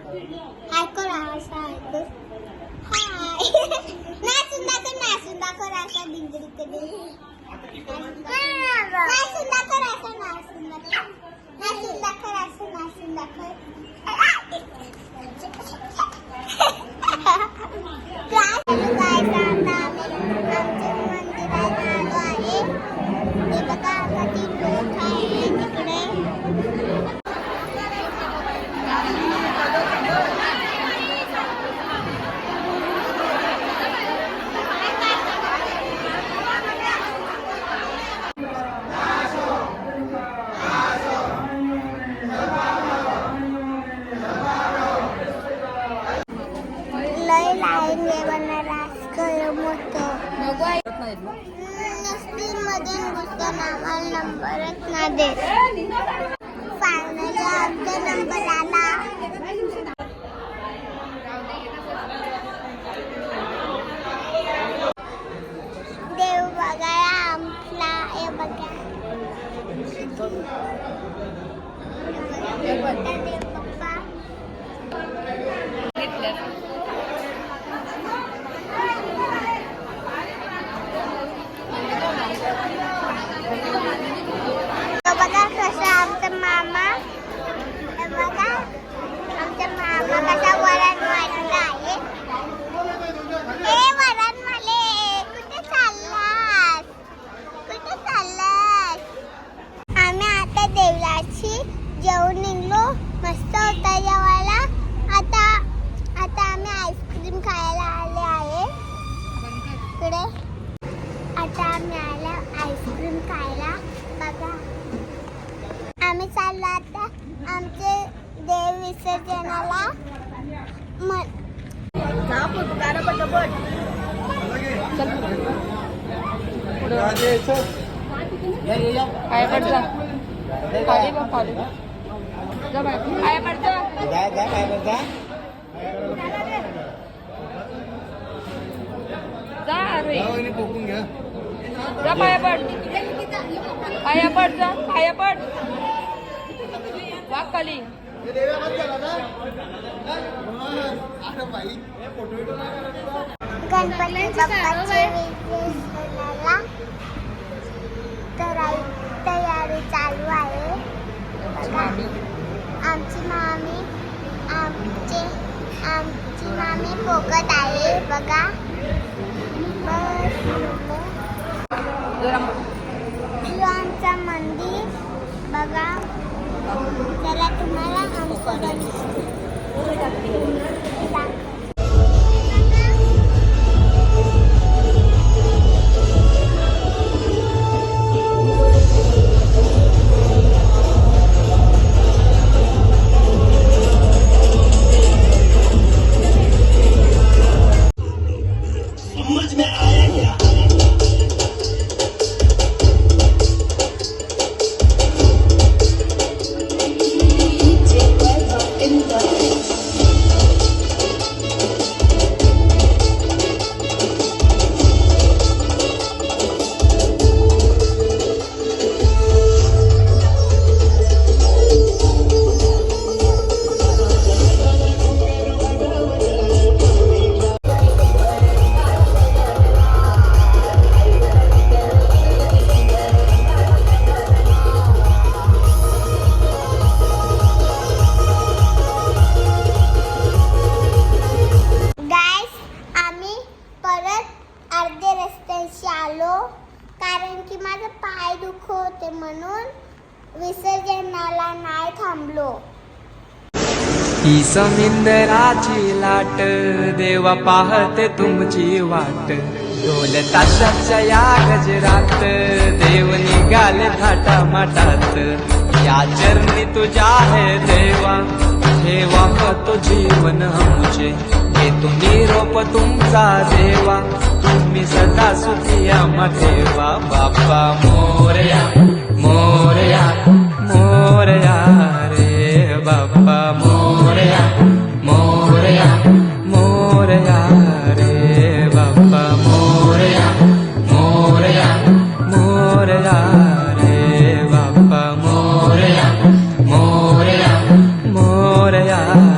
हाय करा असा ऐकू हाय नाचून दाखव असा बिंदरीकडे नाचून दाखव असा नाचून दाखव नंबरच ना दे फायनली आमचा नंबर आला देव बघायला आमला हे बघा देव पप्पा जेवून निघलो मस्त होता जेवायला आता आम्ही आईस्क्रीम खायला आले आहे इकडे आता आम्ही आलो आईस्क्रीम खायला बघा आम्ही चाललो आता आमचे देव विसर्जनाला खाली बघ खाली जा बाय पाया पडतो जा पाया पडता जा रे जाऊन पोकून घ्या जा पाया पड जा पाया पड वाक खाली गणपती बाप्पाचे विसर्जनाला तयारी चालू आहे बघा आमची मामी पोकत आहे बघा आमचा मंदिर बघा त्याला तुम्हाला कारण की माझा पाय दुखत होते म्हणून विसर्जनाला नाही थांबलो ही समिंदराची लाट देवा पाहते तुमची वाट ढोल ताशाच्या या गजरात देव निघाले थाटा माटात या चरणी तुझ्या है देवा ठेवा तो जीवन मुझे हे तुम्ही रोप तुमचा देवा तुम्ही सदा सुखिया ठेवा बाप्पा मोरया मोरया मोरया रे बाप्पा मोरया मोरया मोरया रे बाप्पा मोरया मोरया मोरया रे बाप्पा मोरया मोरया मोरया